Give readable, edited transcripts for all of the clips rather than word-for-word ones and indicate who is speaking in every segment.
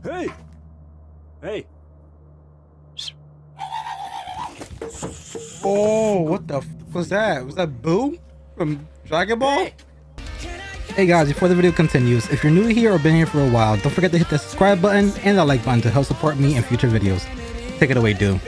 Speaker 1: Hey! Hey!
Speaker 2: Oh, what the f was that? Was that Boo from Dragon Ball? Hey guys, before the video continues, if you're new here or been here for a while, don't forget to hit the subscribe button and the like button to help support me in future videos. Take it away, Doom.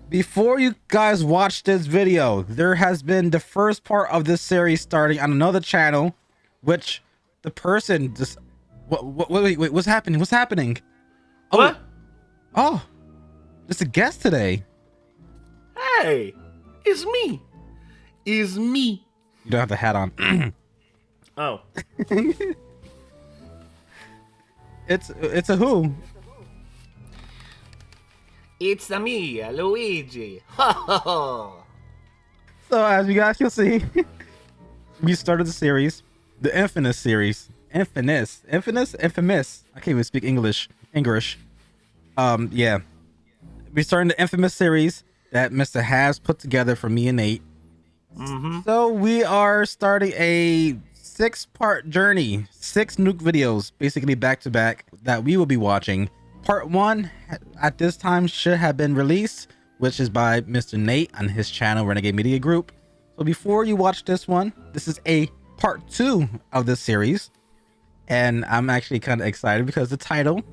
Speaker 2: Before you guys watch this video, there has been the first part of this series starting on another channel, which the person just wait, what's happening? What's happening?
Speaker 3: What?
Speaker 2: Oh, just a guest today.
Speaker 3: Hey, it's me. It's me.
Speaker 2: You don't have the hat on.
Speaker 3: Oh.
Speaker 2: It's a who?
Speaker 3: It's me, Luigi.
Speaker 2: So as you guys can see, we started the series, the infamous series. Infamous. I can't even speak English. Yeah. We started the infamous series that Mr. Has put together for me and Nate. So we are starting a 6-part journey, 6 nuke videos, basically back to back, that we will be watching. Part 1 at this time should have been released, which is by Mr. Nate on his channel, Renegade Media Group. So before you watch this one, this is a part 2 of this series. And I'm actually kind of excited because the title,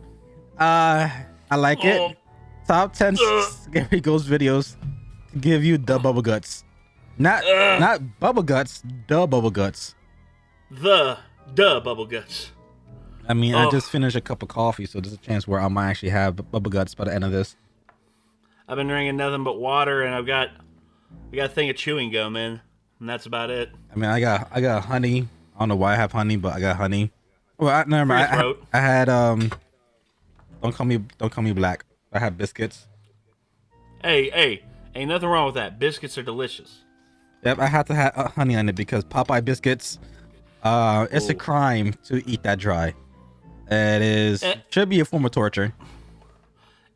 Speaker 2: I like it. Top 10 scary ghost videos to give you the Bubbleguts. Not Bubbleguts, the Bubbleguts.
Speaker 3: The Bubbleguts.
Speaker 2: I mean, I just finished a cup of coffee, so there's a chance where I might actually have Bubbleguts by the end of this.
Speaker 3: I've been drinking nothing but water, and I got a thing of chewing gum in, and that's about it.
Speaker 2: I mean, I got honey. I don't know why I have honey, but I got honey. Well, never mind. I had don't call me black. I had biscuits.
Speaker 3: Hey, ain't nothing wrong with that. Biscuits are delicious.
Speaker 2: Yep, I had to have honey on it because Popeye biscuits. It's a crime to eat that dry. It should be a form of torture.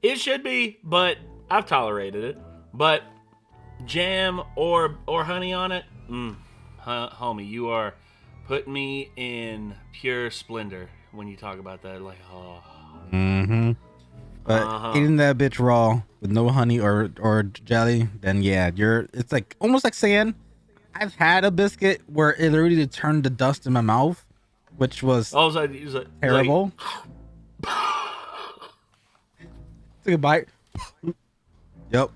Speaker 3: It should be, but I've tolerated it. But jam or honey on it, homie, you are putting me in pure splendor when you talk about that. Like, oh.
Speaker 2: But eating that bitch raw with no honey or jelly, then yeah, it's like almost like saying I've had a biscuit where it literally turned to dust in my mouth, which was terrible. Take a bite. Yep.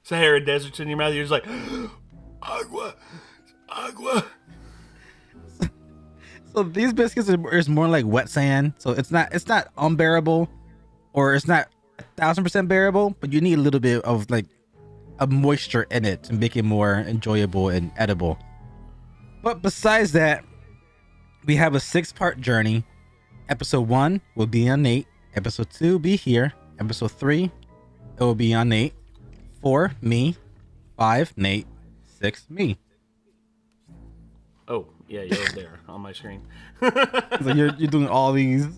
Speaker 3: Sahara deserts in your mouth. You're just like, agua.
Speaker 2: So these biscuits is more like wet sand. So it's not unbearable, or it's not 1000% bearable, but you need a little bit of like a moisture in it to make it more enjoyable and edible. But besides that, we have a 6-part journey. Episode 1 will be on Nate. Episode 2 will be here. Episode 3, it will be on Nate. 4, me. 5, Nate. 6, me.
Speaker 3: Oh, yeah, you're over there on my screen.
Speaker 2: So you're doing all these.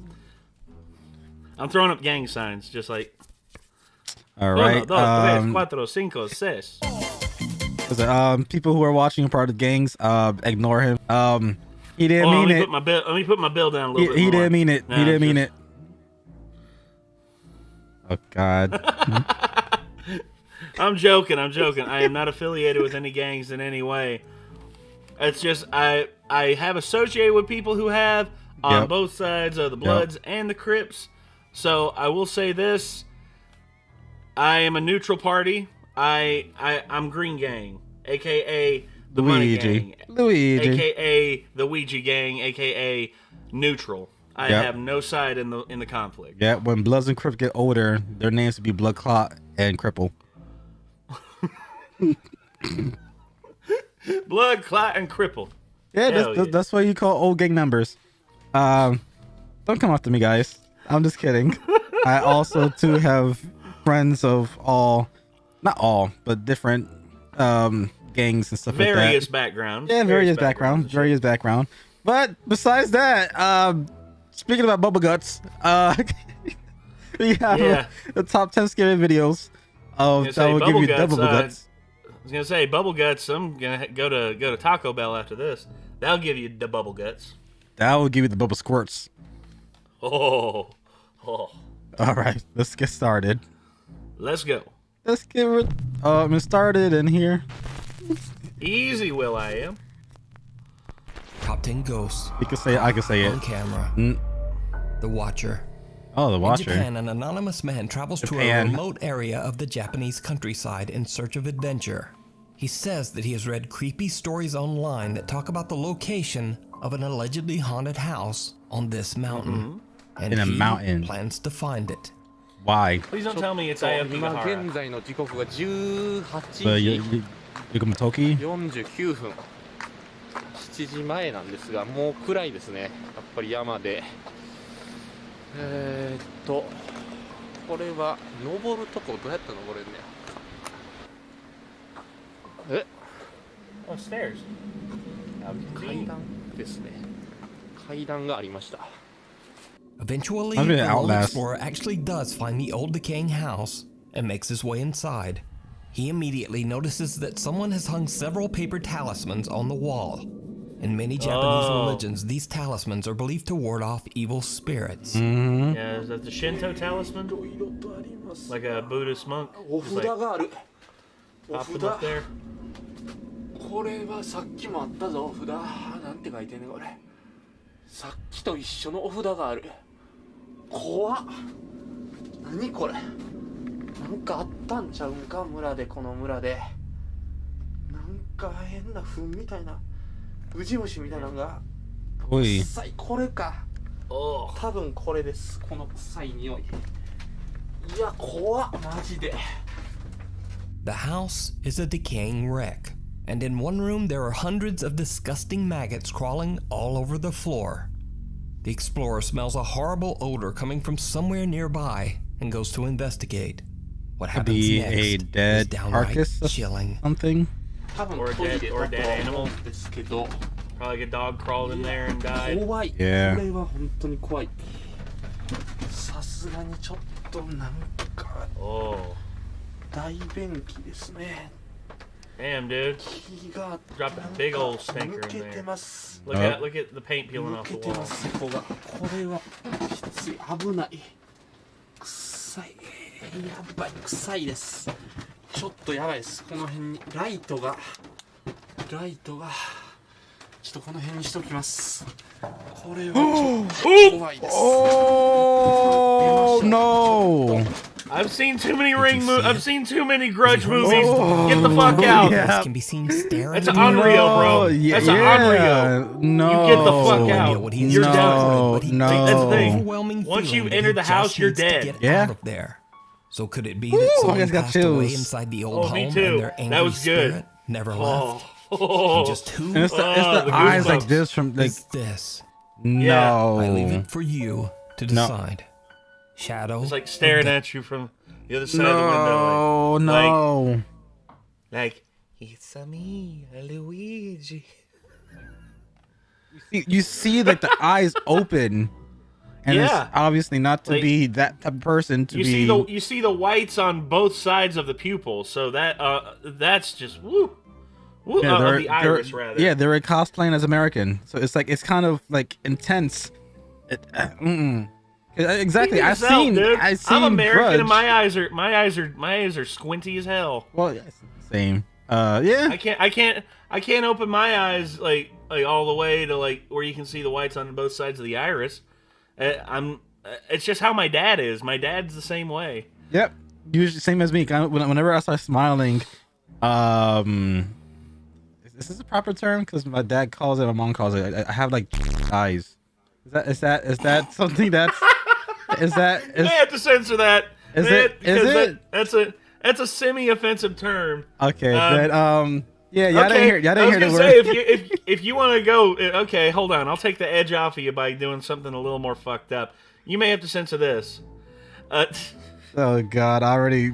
Speaker 3: I'm throwing up gang signs, just like.
Speaker 2: All right.
Speaker 3: 1, 2, 3, 4, 5, 6.
Speaker 2: People who are watching part of the gangs, ignore him. He didn't mean it.
Speaker 3: Let me put my bill down a little bit.
Speaker 2: He
Speaker 3: more.
Speaker 2: didn't mean it.
Speaker 3: Nah,
Speaker 2: He didn't mean it. Oh God.
Speaker 3: I'm joking. I am not affiliated with any gangs in any way. It's just I have associated with people who have on both sides of the Bloods and the Crips. So I will say this: I am a neutral party. I'm Green Gang, aka the Money Gang, aka the Ouija Gang, aka neutral. I have no side in the conflict.
Speaker 2: Yeah, when Bloods and Crips get older, their names would be Blood Clot and Cripple.
Speaker 3: Blood, Clot, and Cripple.
Speaker 2: Yeah, that's why you call old gang members. Don't come after me, guys. I'm just kidding. I also too have friends of not all, but different gangs and stuff like that.
Speaker 3: Various backgrounds.
Speaker 2: Yeah, various background. But besides that, speaking about Bubbleguts, we have the top 10 scary videos that will give you the Bubbleguts.
Speaker 3: was gonna say Bubbleguts. I'm gonna go to Taco Bell after this. That'll give you the Bubbleguts.
Speaker 2: That will give you the bubble squirts.
Speaker 3: Oh.
Speaker 2: All right, let's get started.
Speaker 3: Let's go.
Speaker 2: Let's get it started in here.
Speaker 3: Easy, Will I am.
Speaker 4: Top 10 ghosts.
Speaker 2: You can say it. I can say it.
Speaker 4: On camera. The Watcher.
Speaker 2: Oh, the Watcher.
Speaker 4: In Japan, an anonymous man travels to a remote area of the Japanese countryside in search of adventure. He says that he has read creepy stories online that talk about the location of an allegedly haunted house on this mountain. And
Speaker 2: in a mountain.
Speaker 4: Plans to find it.
Speaker 2: Why?
Speaker 3: Please don't tell me it's Ayakigahara.
Speaker 5: 現在の時刻が18
Speaker 2: Yukumatoki?
Speaker 5: 49分7時前なんですが、もう暗いですね。やっぱり山でこれは登るとこどうやって登れんねや。
Speaker 3: Oh, stairs.
Speaker 5: 階段ですね。階段がありました。
Speaker 4: Eventually,
Speaker 2: I'm
Speaker 4: the
Speaker 2: gonna
Speaker 4: lone
Speaker 2: outlast.
Speaker 4: explorer actually does find the old decaying house and makes his way inside. He immediately notices that someone has hung several paper talismans on the wall. In many Japanese religions, these talismans are believed to ward off evil spirits.
Speaker 3: Yeah, is that the Shinto talisman? Like a Buddhist monk?
Speaker 5: お
Speaker 3: Just
Speaker 5: 札
Speaker 3: like
Speaker 5: がある。お
Speaker 3: pop
Speaker 5: 札
Speaker 3: them up there.
Speaker 5: これはさっきもあったぞ。お札なんて書いてんねんこれ。さっきと一緒のお札がある。怖っ。何これ。なんかあったんちゃうんか村で、この村で。なんか変な糞みたいなウジ虫みたいなのが。
Speaker 2: おい。
Speaker 5: 臭い。これか。
Speaker 3: Oh.
Speaker 5: 多分これです。この臭い匂い。いや怖っマジで。
Speaker 4: The house is a decaying wreck, and in one room there are hundreds of disgusting maggots crawling all over the floor. The explorer smells a horrible odor coming from somewhere nearby and goes to investigate. What
Speaker 2: Could
Speaker 4: happens
Speaker 2: be
Speaker 4: next
Speaker 2: a
Speaker 4: is
Speaker 2: dead
Speaker 4: downright
Speaker 2: carcass of
Speaker 4: chilling.
Speaker 2: something.
Speaker 5: 多分
Speaker 3: Or a
Speaker 5: トイレ
Speaker 3: dead-
Speaker 5: だ
Speaker 3: or a
Speaker 5: と
Speaker 3: dead
Speaker 5: は
Speaker 3: animal.
Speaker 5: 思うんですけど。
Speaker 3: Probably like a dog crawled in there and died.
Speaker 5: 怖い。
Speaker 2: Yeah.
Speaker 5: これは本当に怖い。さすがにちょっとなんか
Speaker 3: Oh.
Speaker 5: 大便器ですね。
Speaker 3: Damn, dude.
Speaker 5: 木が
Speaker 3: Dropped a big old stinker
Speaker 5: 抜け
Speaker 3: in
Speaker 5: て
Speaker 3: there.
Speaker 5: ます。
Speaker 3: Look at the paint peeling
Speaker 5: 抜
Speaker 3: off
Speaker 5: け
Speaker 3: the
Speaker 5: て
Speaker 3: wall.
Speaker 5: ますここが。これはきつい。危ない。臭い。やばい。臭いです。ちょっとやばいです。この辺にライトがちょっとこの辺にしときます。これはちょっと怖いです。
Speaker 2: Oh no!
Speaker 3: I've seen too many I've seen too many Grudge movies. Get the fuck out.
Speaker 2: Yeah.
Speaker 4: This can be seen staring.
Speaker 3: That's unreal, bro. That's
Speaker 2: yeah. No.
Speaker 3: You get the fuck out.
Speaker 4: What he is
Speaker 3: You're
Speaker 4: doing,
Speaker 3: done.
Speaker 4: but he
Speaker 2: No.
Speaker 4: takes
Speaker 3: That's the
Speaker 4: an
Speaker 3: thing.
Speaker 4: overwhelming
Speaker 3: Once
Speaker 4: feeling
Speaker 3: you
Speaker 4: that
Speaker 3: enter
Speaker 4: he
Speaker 3: the
Speaker 4: just
Speaker 3: house, you're
Speaker 4: needs to
Speaker 3: dead.
Speaker 4: get
Speaker 2: Yeah.
Speaker 4: out of there. So could it be that
Speaker 2: I
Speaker 4: someone
Speaker 2: just got
Speaker 4: passed away
Speaker 2: chills.
Speaker 4: inside the old
Speaker 3: Oh, me
Speaker 4: home
Speaker 3: too.
Speaker 4: and their angry
Speaker 3: That was good.
Speaker 4: spirit never
Speaker 3: Oh.
Speaker 4: left? And just who
Speaker 2: And it's the
Speaker 3: the
Speaker 2: eyes like
Speaker 3: goosebumps.
Speaker 2: this from like
Speaker 4: is this?
Speaker 2: no.
Speaker 4: I leave it for you to
Speaker 2: No.
Speaker 4: decide. Shadow.
Speaker 3: It's like staring at you from the other side of the window.
Speaker 2: No.
Speaker 3: Like it's a me, Luigi.
Speaker 2: You see like the eyes open, and
Speaker 3: Yeah.
Speaker 2: it's obviously not to
Speaker 3: Like,
Speaker 2: be that type of person to be.
Speaker 3: You see the whites on both sides of the pupil, so that's just woo. Woo,
Speaker 2: Yeah,
Speaker 3: of the iris rather.
Speaker 2: Yeah, they're cosplaying as American, so it's like it's kind of like intense. Exactly.
Speaker 3: Speaking of yourself, dude,
Speaker 2: I've seen.
Speaker 3: I'm American,
Speaker 2: Grudge.
Speaker 3: and my eyes are squinty as hell.
Speaker 2: Well, yeah, same. Yeah.
Speaker 3: I can't open my eyes like all the way to like where you can see the whites on both sides of the iris. It's just how my dad is. My dad's the same way.
Speaker 2: Yep. Usually same as me. Whenever I start smiling, is this a proper term? Because my dad calls it, my mom calls it. I have like eyes. Is that something that's
Speaker 3: I have to censor that.
Speaker 2: Is
Speaker 3: man,
Speaker 2: it? Is
Speaker 3: because
Speaker 2: it?
Speaker 3: That's a semi-offensive term.
Speaker 2: Okay, but yeah, y'all
Speaker 3: Okay,
Speaker 2: didn't hear the word.
Speaker 3: say if you want to go, okay, hold on. I'll take the edge off of you by doing something a little more fucked up. You may have to censor this.
Speaker 2: Oh God, I already.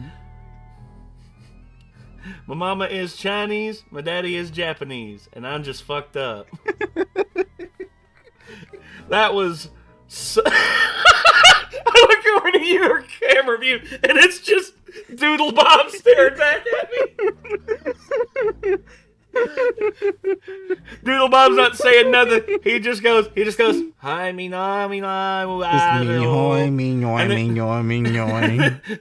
Speaker 3: My mama is Chinese, my daddy is Japanese, and I'm just fucked up. That was so... I look over to your camera view, and it's just Doodle Bob stared back at me. Doodle Bob's not saying nothing. He just goes, hi, me no.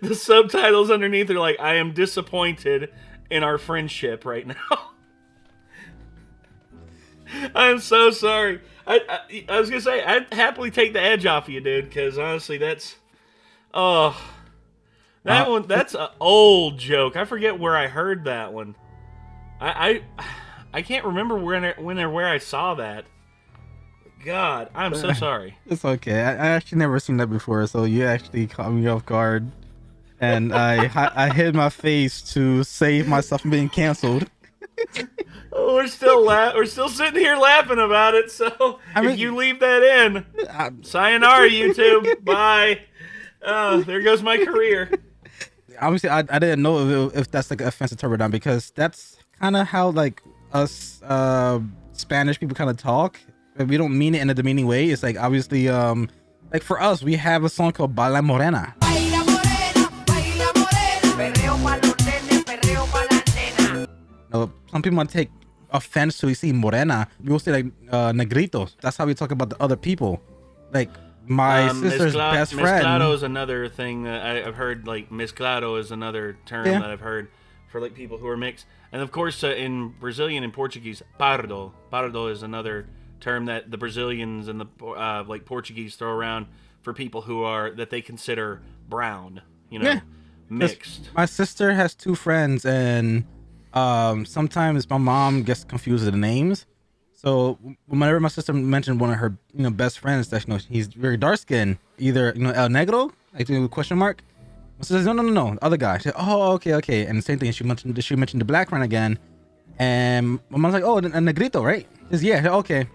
Speaker 3: The subtitles underneath are like, I am disappointed in our friendship right now. I am so sorry. I was gonna say, I'd happily take the edge off of you, dude, because honestly, that's an old joke. I forget where I heard that one. I can't remember when or where I saw that. God, I'm so sorry.
Speaker 2: It's okay. I actually never seen that before, so you actually caught me off guard, and I hid my face to save myself from being canceled.
Speaker 3: Oh, we're still sitting here laughing about it. So if you leave that in, sayonara, YouTube. Bye. There goes my career.
Speaker 2: Obviously, I didn't know if that's like an offensive term or not, because that's kind of how like us Spanish people kind of talk. We don't mean it in a demeaning way. It's like obviously like for us, we have a song called Baila Morena. Some people might take offense to see morena. We will say like negritos. That's how we talk about the other people. Like my sister's best friend.
Speaker 3: Mezclado is another thing that I've heard. Like mezclado is another term that I've heard for like people who are mixed. And of course, in Brazilian and Portuguese, pardo. Pardo is another term that the Brazilians and the like Portuguese throw around for people who are that they consider brown. You know, mixed.
Speaker 2: My sister has two friends, and sometimes my mom gets confused with the names. So whenever my sister mentioned one of her best friends that he's very dark skinned, either el negro, like the question mark. My sister says no, other guy. She said, oh, okay, and the same thing. She mentioned the black friend again, and my mom's like, oh, a negrito, right? She says, yeah, okay.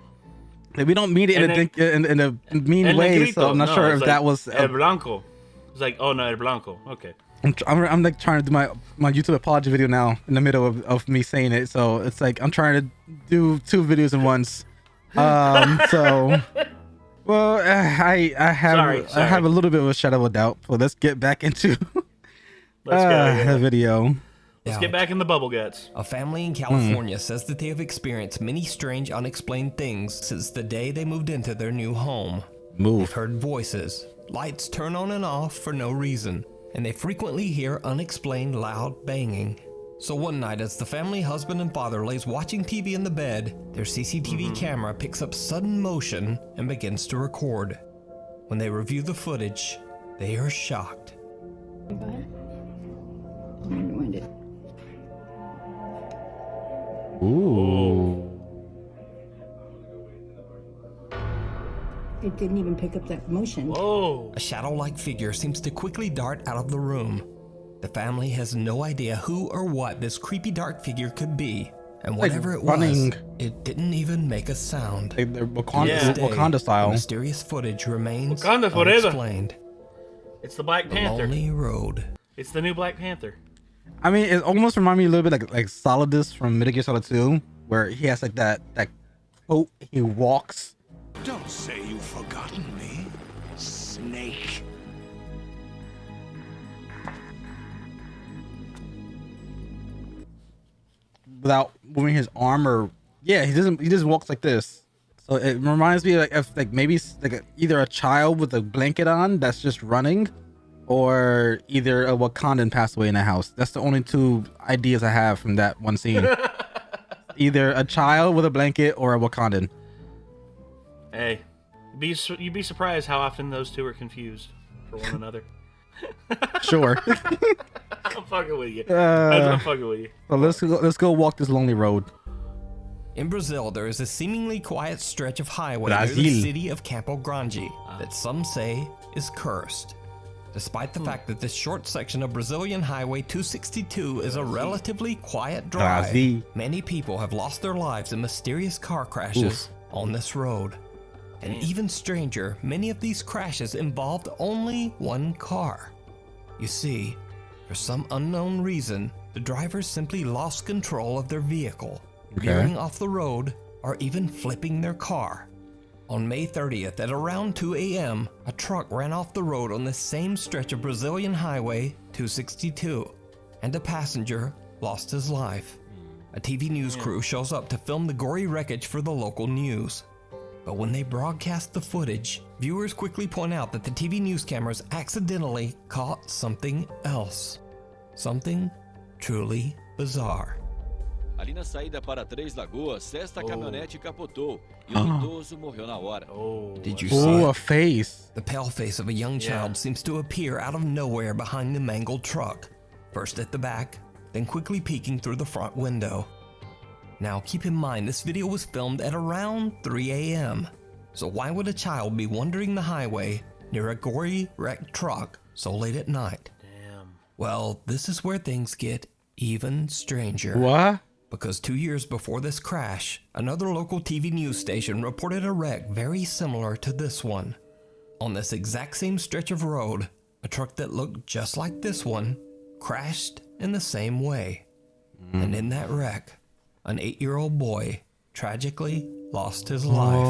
Speaker 2: Like, we don't mean it in a mean way, negrito, so I'm not sure if like, that was
Speaker 3: el blanco. It's like, oh no, el blanco, okay.
Speaker 2: I'm like trying to do my YouTube apology video now in the middle of me saying it, so it's like I'm trying to do two videos at once. So well, I have a little bit of a shadow of doubt. So let's get back into the video.
Speaker 3: Let's get back in the Bubbleguts.
Speaker 4: A family in California says that they have experienced many strange, unexplained things since the day they moved into their new home. They've heard voices, lights turn on and off for no reason, and they frequently hear unexplained loud banging. So one night, as the family husband and father lays watching TV in the bed, their CCTV camera picks up sudden motion and begins to record. When they review the footage, they are shocked.
Speaker 2: Ooh.
Speaker 6: It didn't even pick up that motion.
Speaker 3: Whoa.
Speaker 4: A shadow-like figure seems to quickly dart out of the room. The family has no idea who or what this creepy dark figure could be. And whatever it was, it didn't even make a sound.
Speaker 2: Like Wakanda style.
Speaker 4: The mysterious footage remains
Speaker 3: Wakanda forever.
Speaker 4: unexplained.
Speaker 3: It's the Black Panther.
Speaker 4: Lonely Road.
Speaker 3: It's the new Black Panther.
Speaker 2: I mean, it almost reminds me a little bit like Solidus from Metal Gear Solid 2, where he has like that quote, he walks.
Speaker 7: Don't say you've forgotten me, Snake.
Speaker 2: Without moving his arm, or he just walks like this. So it reminds me of maybe either a child with a blanket on that's just running, or either a Wakandan passed away in the house. That's the only two ideas I have from that one scene. Either a child with a blanket or a Wakandan.
Speaker 3: Hey, you'd be surprised how often those two are confused for one another.
Speaker 2: Sure.
Speaker 3: I'm fucking with you. I'm fucking with you.
Speaker 2: So let's go walk this lonely road.
Speaker 4: In Brazil, there is a seemingly quiet stretch of highway near the city of Campo Grande that some say is cursed. Despite the fact that this short section of Brazilian Highway 262 is a relatively quiet drive, many people have lost their lives in mysterious car crashes on this road. And even stranger, many of these crashes involved only one car. You see, for some unknown reason, the drivers simply lost control of their vehicle, veering off the road or even flipping their car. On May 30th at around 2 a.m., a truck ran off the road on the same stretch of Brazilian Highway 262, and a passenger lost his life. A TV news crew shows up to film the gory wreckage for the local news. But when they broadcast the footage, viewers quickly point out that the TV news cameras accidentally caught something else. Something truly bizarre.
Speaker 6: Ali na saída para Três Lagoas, esta caminhonete capotou e o idoso morreu na hora.
Speaker 4: Did you see
Speaker 2: Oh,
Speaker 4: it?
Speaker 2: a face.
Speaker 4: The pale face of a young child seems to appear out of nowhere behind the mangled truck, first at the back, then quickly peeking through the front window. Now keep in mind this video was filmed at around 3 a.m. So why would a child be wandering the highway near a gory wrecked truck so late at night?
Speaker 3: Damn.
Speaker 4: Well, this is where things get even stranger.
Speaker 2: What?
Speaker 4: Because 2 years before this crash, another local TV news station reported a wreck very similar to this one. On this exact same stretch of road, a truck that looked just like this one crashed in the same way. And in that wreck, an 8-year-old boy tragically lost his life.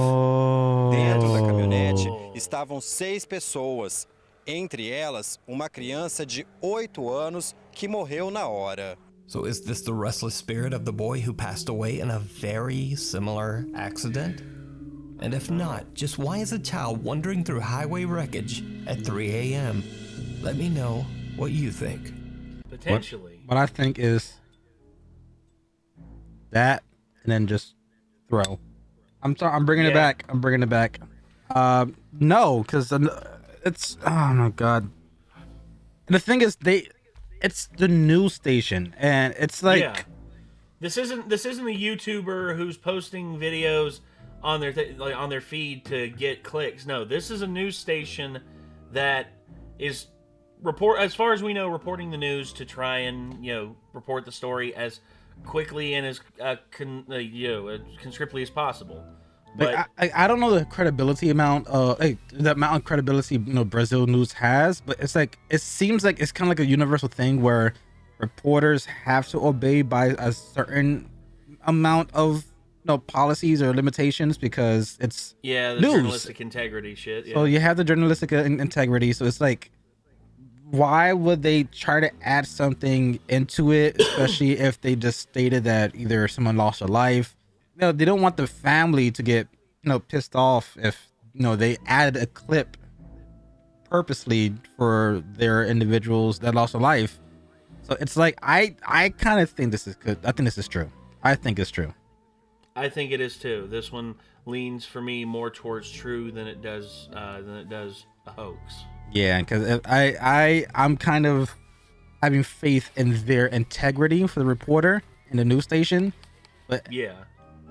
Speaker 8: Dentro da caminhonete estavam 6 pessoas, entre elas uma criança de 8 anos que morreu na hora.
Speaker 4: So is this the restless spirit of the boy who passed away in a very similar accident? And if not, just why is a child wandering through highway wreckage at 3 a.m.? Let me know what you think.
Speaker 3: Potentially.
Speaker 2: What I think is that, and then just throw. I'm sorry. I'm bringing it back. I'm bringing it back. No, because it's, oh my god. And the thing is, it's the news station, and it's like,
Speaker 3: this isn't a YouTuber who's posting videos on their on their feed to get clicks. No, this is a news station that is as far as we know, reporting the news to try and report the story as quickly and as conscriptly as possible. But
Speaker 2: I don't know the credibility amount the amount of credibility Brazil news has, but it's like, it seems like it's kind of like a universal thing where reporters have to obey by a certain amount of policies or limitations, because it's
Speaker 3: the
Speaker 2: news.
Speaker 3: Journalistic integrity shit.
Speaker 2: So you have the journalistic integrity, so it's like, why would they try to add something into it, especially if they just stated that either someone lost a life? They don't want the family to get pissed off if they added a clip purposely for their individuals that lost a life. So it's like, I kind of think this is good. I think this is true. I think it's true.
Speaker 3: I think it is too. This one leans for me more towards true than it does a hoax.
Speaker 2: Yeah, because I'm kind of having faith in their integrity for the reporter and the news station, but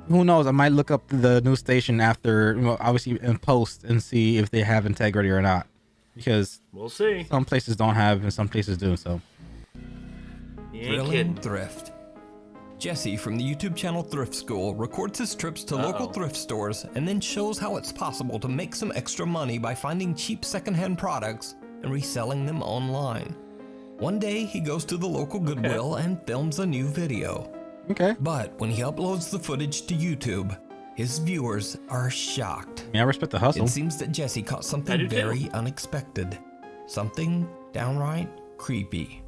Speaker 2: who knows? I might look up the news station after, obviously in post, and see if they have integrity or not, because
Speaker 3: we'll see.
Speaker 2: Some places don't have, and some places do. So,
Speaker 4: Thrilling Thrift. Jesse from the YouTube channel Thrift School records his trips to local thrift stores and then shows how it's possible to make some extra money by finding cheap secondhand products and reselling them online. One day, he goes to the local Goodwill and films a new video. But when he uploads the footage to YouTube, his viewers are shocked.
Speaker 2: Yeah, I respect the hustle.
Speaker 4: It seems that Jesse caught something very unexpected. Something downright creepy.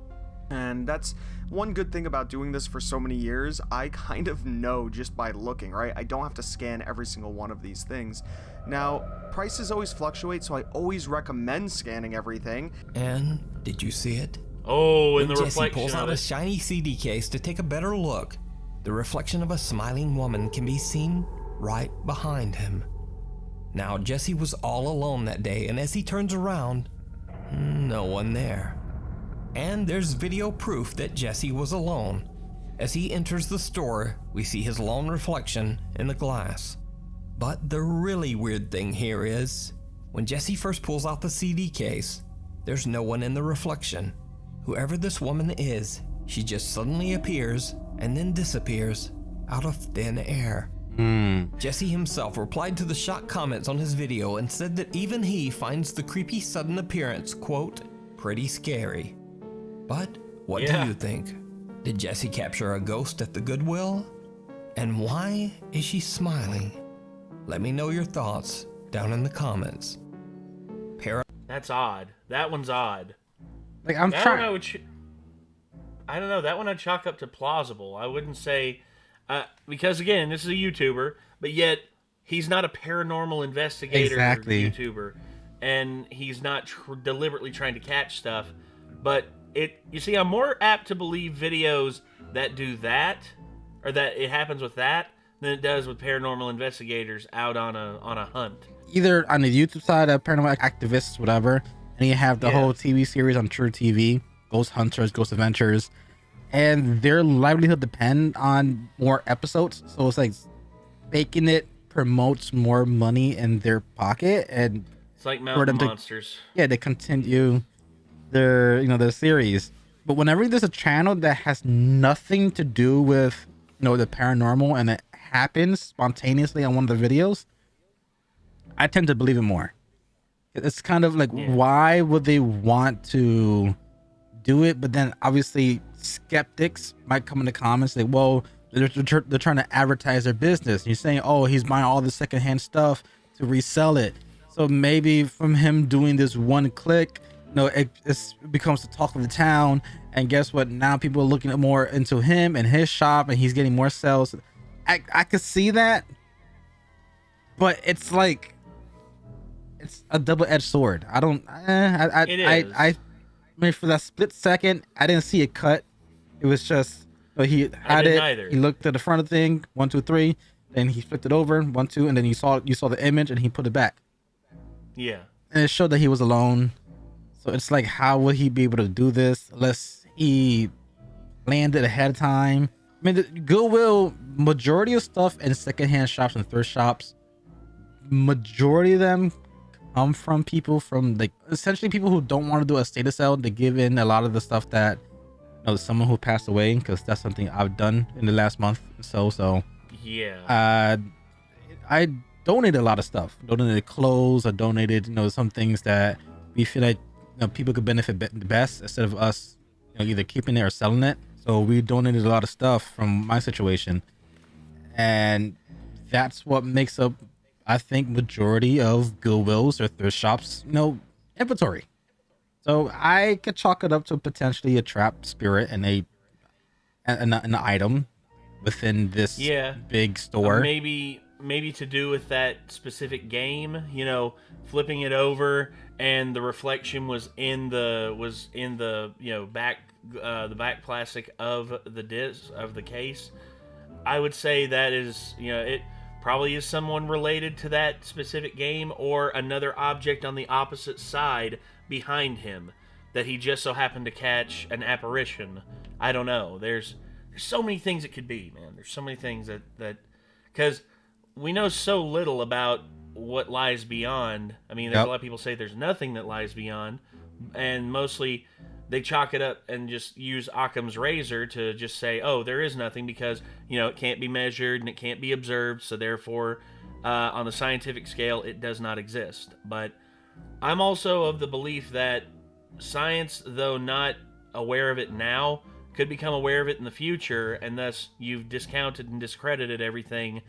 Speaker 9: And that's one good thing about doing this for so many years. I kind of know just by looking, right? I don't have to scan every single one of these things. Now, prices always fluctuate, so I always recommend scanning everything.
Speaker 4: And did you see it?
Speaker 3: Oh, in the
Speaker 4: Jesse
Speaker 3: reflection
Speaker 4: pulls out
Speaker 3: of
Speaker 4: a
Speaker 3: it.
Speaker 4: shiny CD case to take a better look, the reflection of a smiling woman can be seen right behind him. Now, Jesse was all alone that day, and as he turns around, no one there. And there's video proof that Jesse was alone. As he enters the store, we see his lone reflection in the glass. But the really weird thing here is, when Jesse first pulls out the CD case, there's no one in the reflection. Whoever this woman is, she just suddenly appears and then disappears out of thin air. Jesse himself replied to the shocked comments on his video and said that even he finds the creepy sudden appearance, quote, pretty scary. But what do you think? Did Jesse capture a ghost at the Goodwill? And why is she smiling? Let me know your thoughts down in the comments.
Speaker 3: That's odd. That one's odd.
Speaker 2: Like I'm
Speaker 3: That
Speaker 2: trying.
Speaker 3: one I don't know. That one I'd chalk up to plausible. I wouldn't say because again, this is a YouTuber, but yet he's not a paranormal investigator YouTuber, and he's not deliberately trying to catch stuff. But you see, I'm more apt to believe videos that do that, or that it happens with that, than it does with paranormal investigators out on a hunt.
Speaker 2: Either on the YouTube side of paranormal activists, whatever, and you have the whole TV series on True TV, Ghost Hunters, Ghost Adventures, and their livelihood depend on more episodes. So it's like making it promotes more money in their pocket, and
Speaker 3: it's like Mountain Monsters.
Speaker 2: They continue their series. But whenever there's a channel that has nothing to do with the paranormal and it happens spontaneously on one of the videos, I tend to believe it more. It's kind of like, why would they want to do it? But then obviously skeptics might come in the comments like, well, they're trying to advertise their business. You're saying, oh, he's buying all the secondhand stuff to resell it. So maybe from him doing this one click, it becomes the talk of the town. And guess what? Now people are looking more into him and his shop, and he's getting more sales. I could see that, but it's like, it's a double-edged sword. I mean, for that split second, I didn't see it cut. It was just he had it.
Speaker 3: Either.
Speaker 2: He looked at the front of the thing, 1, 2, 3. Then he flipped it over, 1, 2, and then you saw the image, and he put it back.
Speaker 3: Yeah.
Speaker 2: And it showed that he was alone. So it's like, how would he be able to do this unless he landed ahead of time? I mean, the Goodwill, majority of stuff in secondhand shops and thrift shops, majority of them come from people from essentially people who don't want to do a estate sale. They give in a lot of the stuff that someone who passed away, because that's something I've done in the last month or so.
Speaker 3: Yeah.
Speaker 2: I donated a lot of stuff. Donated clothes. I donated some things that we feel like people could benefit the best, instead of us either keeping it or selling it. So we donated a lot of stuff from my situation, and that's what makes up, I think, majority of Goodwills or thrift shops inventory. So I could chalk it up to potentially a trapped spirit and an item within this big store.
Speaker 3: Maybe to do with that specific game, flipping it over and the reflection was in the back the back plastic of the disc of the case. I would say that is it probably is someone related to that specific game, or another object on the opposite side behind him that he just so happened to catch an apparition. I don't know. There's so many things it could be, man. There's so many things that because we know so little about what lies beyond. I mean, there's a lot of people say there's nothing that lies beyond, and mostly they chalk it up and just use Occam's razor to just say, oh, there is nothing, because it can't be measured and it can't be observed, so therefore on the scientific scale it does not exist. But I'm also of the belief that science, though not aware of it now, could become aware of it in the future, and thus you've discounted and discredited everything,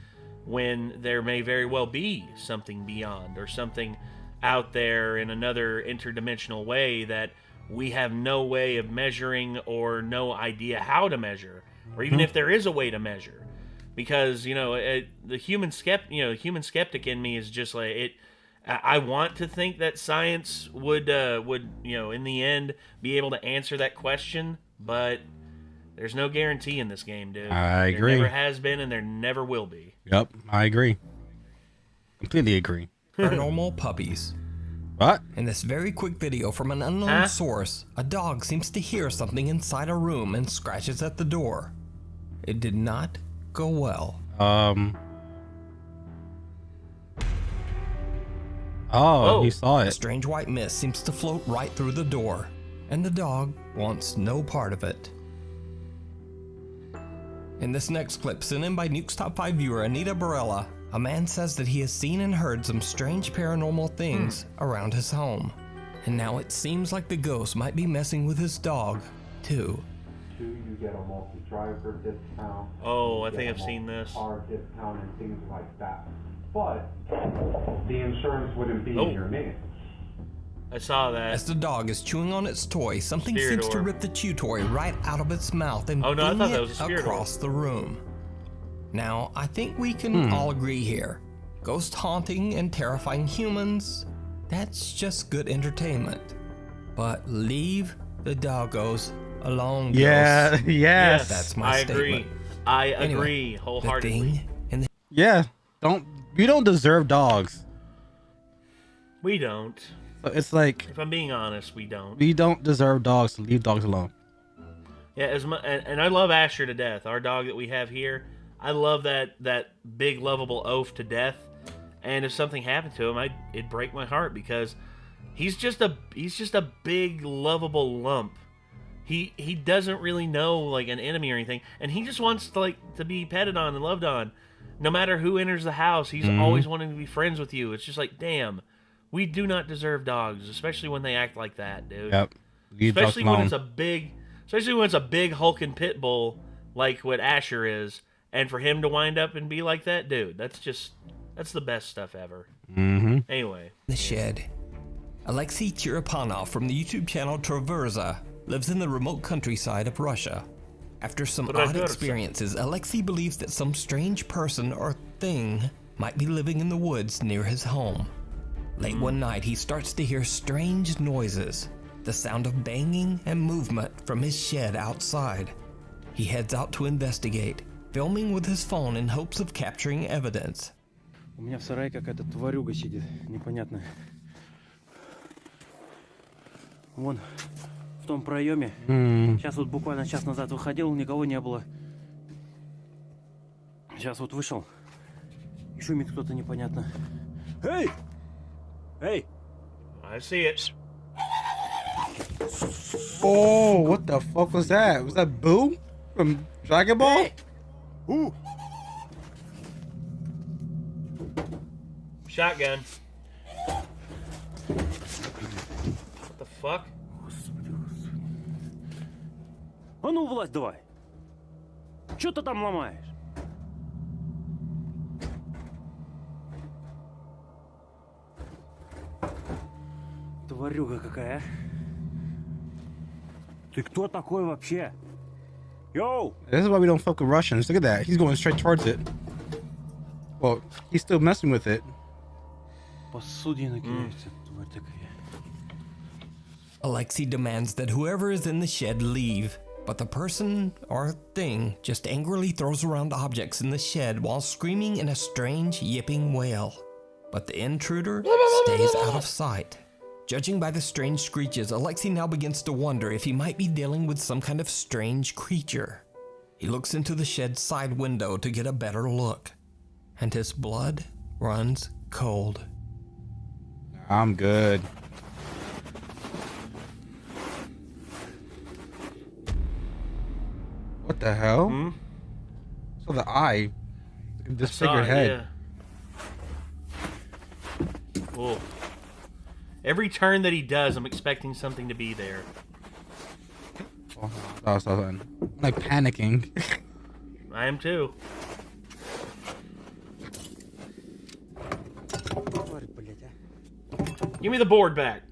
Speaker 3: when there may very well be something beyond, or something out there in another interdimensional way that we have no way of measuring, or no idea how to measure, or even if there is a way to measure. Because the human skeptic in me is just like it. I want to think that science would in the end be able to answer that question, but there's no guarantee in this game, dude.
Speaker 2: I agree.
Speaker 3: There never has been, and there never will be.
Speaker 2: Yep, I agree. Completely agree.
Speaker 4: Paranormal puppies.
Speaker 2: What?
Speaker 4: In this very quick video from an unknown source, a dog seems to hear something inside a room and scratches at the door. It did not go well.
Speaker 2: Oh, he saw
Speaker 4: A
Speaker 2: it.
Speaker 4: strange white mist seems to float right through the door, and the dog wants no part of it. In this next clip, sent in by Nuke's Top 5 viewer Anita Barella, a man says that he has seen and heard some strange paranormal things around his home. And now it seems like the ghost might be messing with his dog, too.
Speaker 10: You get a multi-driver discount.
Speaker 3: Oh, I think I've seen this.
Speaker 10: Car discount and things like that. but the insurance wouldn't be in your name.
Speaker 3: I saw that.
Speaker 4: As the dog is chewing on its toy, something seems to rip the chew toy right out of its mouth and fling it across the room. Now, I think we can all agree here. Ghost haunting and terrifying humans, that's just good entertainment. But leave the doggos alone, ghosts.
Speaker 2: Yes.
Speaker 4: That's my statement.
Speaker 3: I agree wholeheartedly.
Speaker 2: We don't deserve dogs.
Speaker 3: We don't.
Speaker 2: So it's like,
Speaker 3: if I'm being honest, we don't.
Speaker 2: We don't deserve dogs, so leave dogs alone.
Speaker 3: Yeah, and I love Asher to death. Our dog that we have here, I love that big lovable oaf to death. And if something happened to him, it'd break my heart because he's just a big lovable lump. He doesn't really know like an enemy or anything, and he just wants to be petted on and loved on. No matter who enters the house, he's always wanting to be friends with you. It's just like, damn, we do not deserve dogs, especially when they act like that, dude.
Speaker 2: Yep.
Speaker 3: Especially when it's a big hulking pit bull like what Asher is, and for him to wind up and be like that, dude, that's the best stuff ever. Anyway.
Speaker 4: The shed. Alexei Chirapanov from the YouTube channel Traversa lives in the remote countryside of Russia. After some odd experiences, Alexei believes that some strange person or thing might be living in the woods near his home. Late one night, he starts to hear strange noises, the sound of banging and movement from his shed outside. He heads out to investigate, filming with his phone in hopes of capturing evidence.
Speaker 1: У меня в сарае какая-то тварюга сидит, непонятная. Вон, в том проеме. Сейчас вот буквально час назад выходил, никого не было. Сейчас вот вышел, и шумит кто-то непонятно. Эй! Hey!
Speaker 3: I see it.
Speaker 2: Oh, what the fuck was that? Was that Boo from Dragon Ball?
Speaker 3: Hey. Ooh. Shotgun. What the fuck?
Speaker 1: А ну, влазь давай! Чё ты там ломаешь? Тварюга какая, а? Ты кто такой вообще? Yo!
Speaker 2: This is why we don't fuck with Russians. Look at that. He's going straight towards it. Well, he's still messing with it.
Speaker 4: Alexei demands that whoever is in the shed leave, but the person or thing just angrily throws around objects in the shed while screaming in a strange yipping wail. But the intruder stays out of sight. Judging by the strange screeches, Alexei now begins to wonder if he might be dealing with some kind of strange creature. He looks into the shed's side window to get a better look, and his blood runs cold.
Speaker 2: I'm good. What the hell? So the eye, disfigured head.
Speaker 3: Yeah. Cool. Every turn that he does, I'm expecting something to be there.
Speaker 2: I'm like panicking.
Speaker 3: I am too. Give me the board back.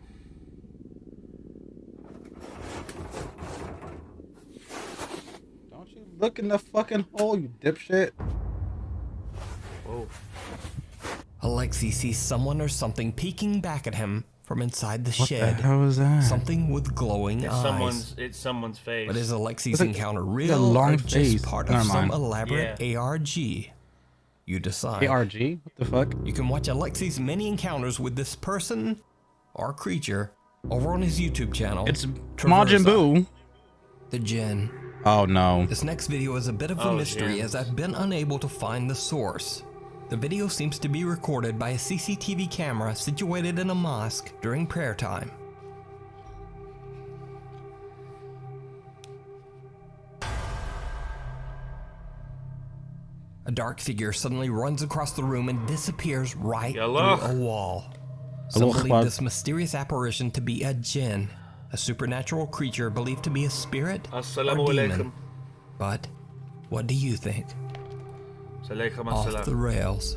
Speaker 2: Don't you look in the fucking hole, you dipshit.
Speaker 3: Whoa.
Speaker 4: Alexei sees someone or something peeking back at him from inside the shed.
Speaker 2: What the hell is that?
Speaker 4: Something with glowing eyes.
Speaker 3: It's someone's face.
Speaker 4: But is Alexei's encounter real
Speaker 2: long
Speaker 4: or
Speaker 2: face.
Speaker 4: just part of some elaborate ARG? You decide.
Speaker 2: ARG? What the fuck?
Speaker 4: You can watch Alexei's many encounters with this person or creature over on his YouTube channel.
Speaker 2: It's Majin Buu.
Speaker 4: The Djinn.
Speaker 2: Oh no.
Speaker 4: This next video is a bit of a mystery as I've been unable to find the source. The video seems to be recorded by a CCTV camera situated in a mosque during prayer time. A dark figure suddenly runs across the room and disappears right through a wall. Some believe this mysterious apparition to be a Djinn, a supernatural creature believed to be a spirit or demon. But what do you think? Off the rails.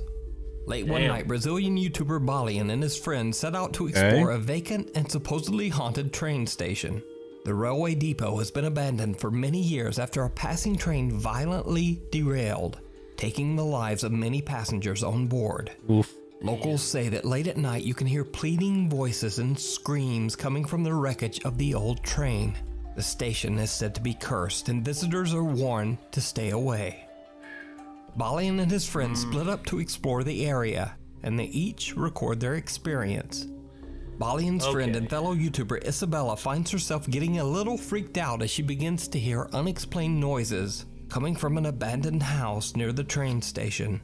Speaker 4: Late one
Speaker 3: Damn.
Speaker 4: night, Brazilian YouTuber Balian and his friends set out to explore a vacant and supposedly haunted train station. The railway depot has been abandoned for many years after a passing train violently derailed, taking the lives of many passengers on board.
Speaker 2: Oof.
Speaker 4: Locals say that late at night you can hear pleading voices and screams coming from the wreckage of the old train. The station is said to be cursed and visitors are warned to stay away. Balian and his friends split up to explore the area, and they each record their experience. Balian's friend and fellow YouTuber Isabella finds herself getting a little freaked out as she begins to hear unexplained noises coming from an abandoned house near the train station.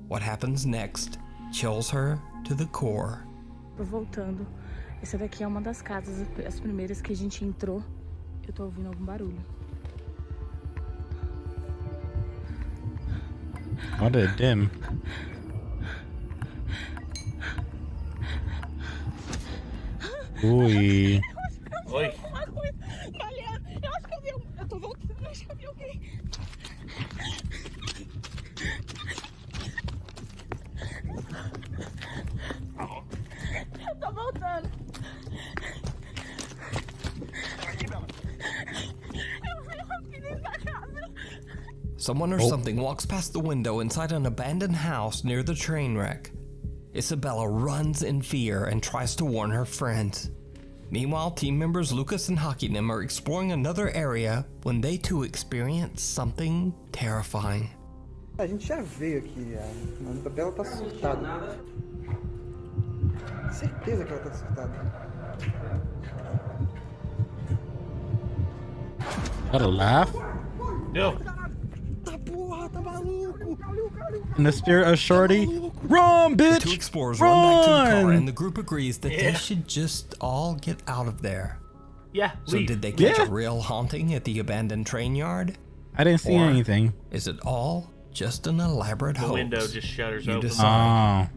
Speaker 4: What happens next chills her to the core.
Speaker 11: Voltando, essa daqui é uma das casas, as primeiras que a gente entrou. Eu tô ouvindo algum barulho.
Speaker 2: Why did it dim? Ui.
Speaker 3: Oi.
Speaker 11: Eu acho que eu vi. Eu tô voltando, eu acho que eu vi alguém. Eu tô voltando. Eu vi alguém dentro da casa.
Speaker 4: Someone or something walks past the window inside an abandoned house near the train wreck. Isabella runs in fear and tries to warn her friends. Meanwhile, team members Lucas and Hakinim are exploring another area when they too experience something terrifying.
Speaker 12: A gente já veio aqui, a Isabela tá assustada. Certeza que ela tá assustada.
Speaker 2: Gotta laugh?
Speaker 3: No.
Speaker 2: In the spirit of Shorty, run, bitch!
Speaker 4: The two explorers run back to the car, and the group agrees that they should just all get out of there.
Speaker 3: Yeah,
Speaker 4: So
Speaker 3: leave.
Speaker 4: did they catch a real haunting at the abandoned train yard?
Speaker 2: I didn't see
Speaker 4: Or
Speaker 2: anything.
Speaker 4: Is it all just an elaborate
Speaker 3: The
Speaker 4: hoax?
Speaker 3: window just shutters
Speaker 4: You
Speaker 3: open.
Speaker 4: decide.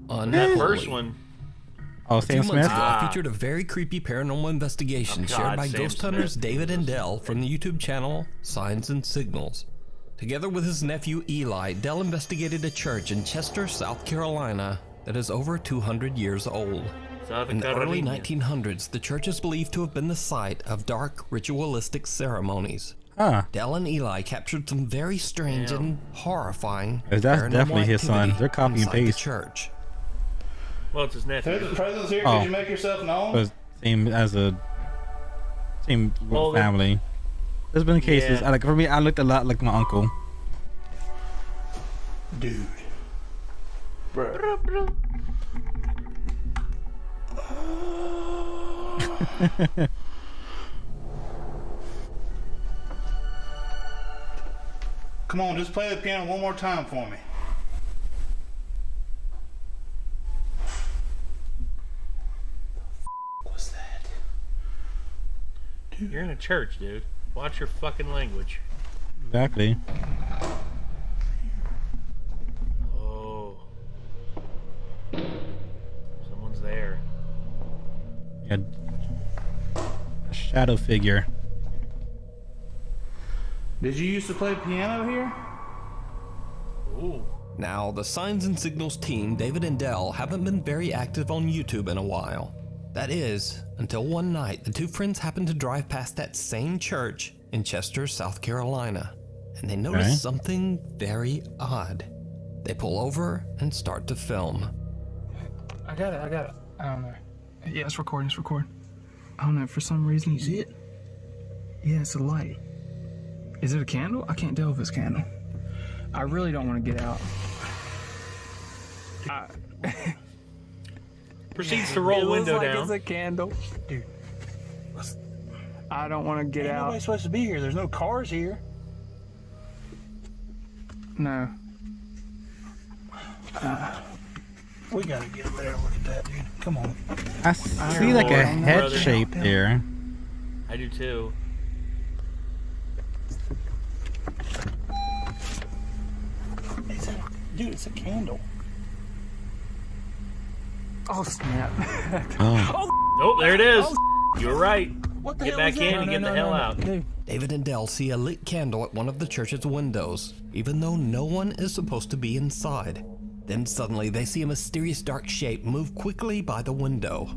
Speaker 2: Oh.
Speaker 3: That first one.
Speaker 2: Oh,
Speaker 4: A
Speaker 2: Sam
Speaker 4: few months
Speaker 2: Smith?
Speaker 4: ago, I featured a very creepy paranormal investigation
Speaker 3: Oh,
Speaker 4: shared
Speaker 3: God,
Speaker 4: by
Speaker 3: Sam
Speaker 4: ghost
Speaker 3: Smith.
Speaker 4: hunters David and Dell from the YouTube channel Signs and Signals. Together with his nephew Eli, Dell investigated a church in Chester, South Carolina that is over 200 years old. In the early 1900s, the church is believed to have been the site of dark ritualistic ceremonies.
Speaker 2: Huh.
Speaker 4: Dell and Eli captured some very strange and horrifying
Speaker 2: That's
Speaker 4: paranormal
Speaker 2: definitely his son.
Speaker 4: activity
Speaker 2: They're copy and
Speaker 4: inside the
Speaker 2: paste.
Speaker 4: church.
Speaker 3: Well, it's his nephew.
Speaker 13: Who's the presence here?
Speaker 2: Oh.
Speaker 13: Did you make yourself known?
Speaker 2: But same as a same
Speaker 3: Well,
Speaker 2: family. There's been cases.
Speaker 3: Yeah.
Speaker 2: I, like for me, I looked a lot like my uncle.
Speaker 13: Dude. Bro. Come on, just play the piano one more time for me. What's that?
Speaker 3: You're in a church, dude. Watch your fucking language.
Speaker 2: Exactly.
Speaker 3: Oh. Someone's there.
Speaker 2: Yeah. A shadow figure.
Speaker 13: Did you used to play piano here?
Speaker 3: Ooh.
Speaker 4: Now, the Signs and Signals team, David and Dell, haven't been very active on YouTube in a while. That is, until one night, the two friends happened to drive past that same church in Chester, South Carolina, and they noticed something very odd. They pull over and start to film.
Speaker 14: I got it. I don't know. Yeah, it's recording. I don't know, for some reason. You see it? Yeah, it's a light. Is it a candle? I can't tell if it's a candle. I really don't want to get out.
Speaker 3: Proceeds to roll
Speaker 14: It looks
Speaker 3: window
Speaker 14: like
Speaker 3: down.
Speaker 14: it's a candle.
Speaker 13: Dude.
Speaker 14: I don't want to get out.
Speaker 13: Nobody's supposed to be here. There's no cars here.
Speaker 14: No.
Speaker 13: We gotta get up there and look at that, dude. Come on.
Speaker 2: I see like a head
Speaker 3: brother.
Speaker 2: shape there.
Speaker 3: I do too.
Speaker 13: Dude, it's a candle.
Speaker 14: Oh, snap.
Speaker 3: Oh, there it is. You were right.
Speaker 13: What the
Speaker 3: Get
Speaker 13: hell
Speaker 3: back
Speaker 13: is
Speaker 3: in
Speaker 13: that?
Speaker 3: and get the hell out.
Speaker 4: David and Dell see a lit candle at one of the church's windows, even though no one is supposed to be inside. Then suddenly they see a mysterious dark shape move quickly by the window.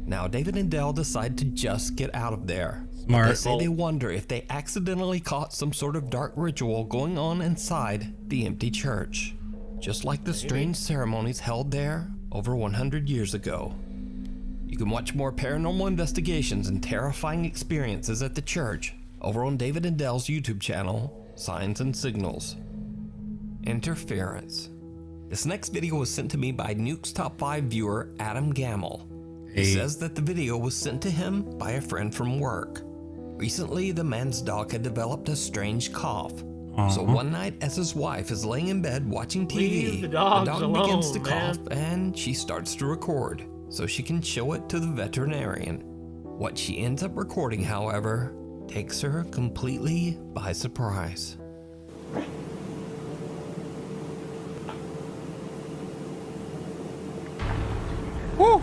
Speaker 4: Now David and Dell decide to just get out of there.
Speaker 2: Smart.
Speaker 4: They say they wonder if they accidentally caught some sort of dark ritual going on inside the empty church, just like the strange ceremonies held there over 100 years ago. You can watch more paranormal investigations and terrifying experiences at the church over on David and Dell's YouTube channel, Signs and Signals. Interference. This next video was sent to me by Nuke's Top 5 viewer Adam Gamble. He says that the video was sent to him by a friend from work. Recently, the man's dog had developed a strange cough. So one night, as his wife is laying in bed watching TV,
Speaker 3: Leave the
Speaker 4: dog
Speaker 3: dogs
Speaker 4: begins to
Speaker 3: alone,
Speaker 4: cough
Speaker 3: man.
Speaker 4: and she starts to record so she can show it to the veterinarian. What she ends up recording, however, takes her completely by surprise.
Speaker 2: Woo!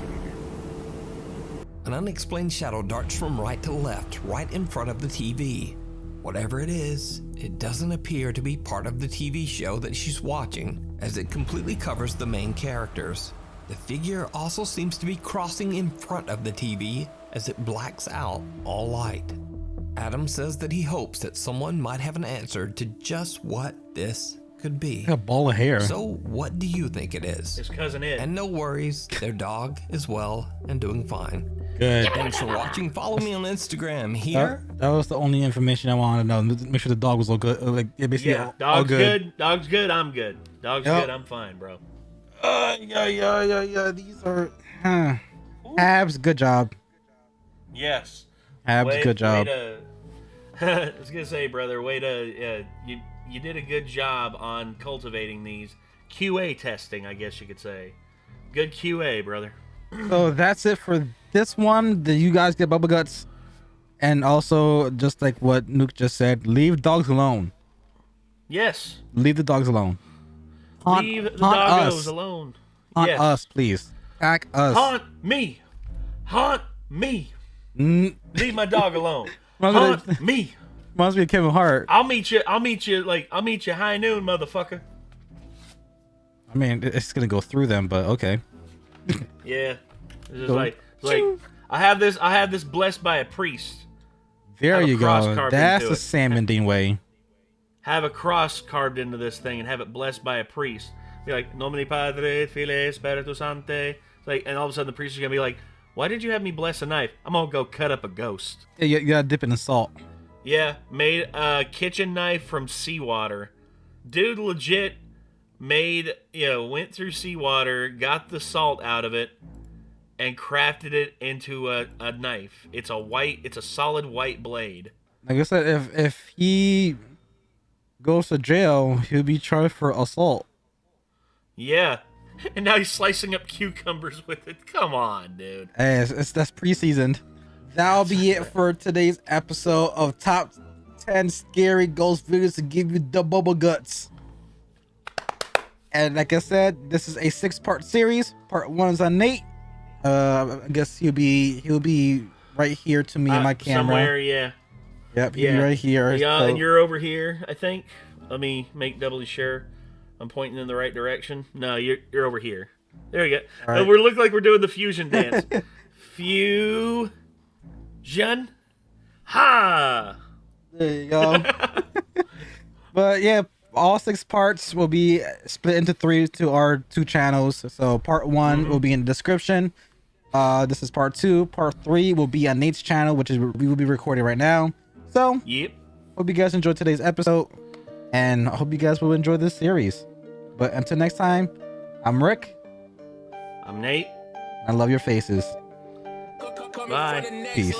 Speaker 4: An unexplained shadow darts from right to left, right in front of the TV. Whatever it is, it doesn't appear to be part of the TV show that she's watching, as it completely covers the main characters. The figure also seems to be crossing in front of the TV as it blacks out all light. Adam says that he hopes that someone might have an answer to just what this could be.
Speaker 2: A ball of hair.
Speaker 4: So what do you think it is?
Speaker 3: His cousin Ed.
Speaker 4: And no worries, their dog is well and doing fine.
Speaker 2: Good.
Speaker 4: Thanks for watching. Follow me on Instagram here.
Speaker 2: That was the only information I wanted to know. Make sure the dog was all good. Like, basically
Speaker 3: Yeah,
Speaker 2: all
Speaker 3: dog's
Speaker 2: good.
Speaker 3: good. Dog's good. I'm good. Dog's
Speaker 2: Yep.
Speaker 3: good. I'm fine, bro.
Speaker 2: Yeah. These are Habs. Good job.
Speaker 3: Yes.
Speaker 2: Habs. Good job.
Speaker 3: I was gonna say, brother, you did a good job on cultivating these QA testing, I guess you could say. Good QA, brother.
Speaker 2: So that's it for this one. Did you guys get Bubbleguts? And also, just like what Nuke just said, leave dogs alone.
Speaker 3: Yes.
Speaker 2: Leave the dogs alone.
Speaker 3: Leave the doggos alone.
Speaker 2: Haunt
Speaker 3: Yes.
Speaker 2: us, please. Attack us.
Speaker 3: Haunt me. Haunt me.
Speaker 2: Mm.
Speaker 3: Leave my dog alone.
Speaker 2: Reminds
Speaker 3: Haunt me.
Speaker 2: Reminds me of Kevin Hart.
Speaker 3: I'll meet you high noon, motherfucker.
Speaker 2: I mean, it's gonna go through them, but okay.
Speaker 3: Yeah. It's just like I have this blessed by a priest.
Speaker 2: There
Speaker 3: Have a
Speaker 2: you
Speaker 3: cross
Speaker 2: go.
Speaker 3: carved
Speaker 2: That's
Speaker 3: into
Speaker 2: the
Speaker 3: it.
Speaker 2: Sam Dean way.
Speaker 3: Have a cross carved into this thing and have it blessed by a priest. Be like, Nomine Padre, Filii, Spiritus Sancti. It's like, and all of a sudden the priest is gonna be like, why did you have me bless a knife? I'm gonna go cut up a ghost.
Speaker 2: Yeah, you gotta dip it in salt.
Speaker 3: Yeah, made a kitchen knife from seawater. Dude legit went through seawater, got the salt out of it, and crafted it into a knife. It's a solid white blade.
Speaker 2: Like I said, if he goes to jail, he'll be charged for assault.
Speaker 3: Yeah. And now he's slicing up cucumbers with it. Come on, dude.
Speaker 2: Hey, that's pre-seasoned. That'll be it for today's episode of Top 10 Scary Ghost Videos to give you the Bubbleguts. And like I said, this is a 6-part series. Part 1 is on Nate. I guess he'll be right here to me in my camera.
Speaker 3: Somewhere, yeah.
Speaker 2: Yep, he'll be right here.
Speaker 3: Yeah,
Speaker 2: So-
Speaker 3: and you're over here, I think. Let me make doubly sure I'm pointing in the right direction. No, you're over here. There you go.
Speaker 2: All right.
Speaker 3: We look like we're doing the fusion dance. Fusion. Ha!
Speaker 2: There you go. But yeah, all 6 parts will be split into 3 to our 2 channels. So part 1 will be in the description. This is part 2. Part 3 will be on Nate's channel, which is we will be recording right now. So
Speaker 3: yep.
Speaker 2: Hope you guys enjoyed today's episode, and I hope you guys will enjoy this series. But until next time, I'm Rick.
Speaker 3: I'm Nate.
Speaker 2: I love your faces.
Speaker 3: Bye.
Speaker 2: Peace.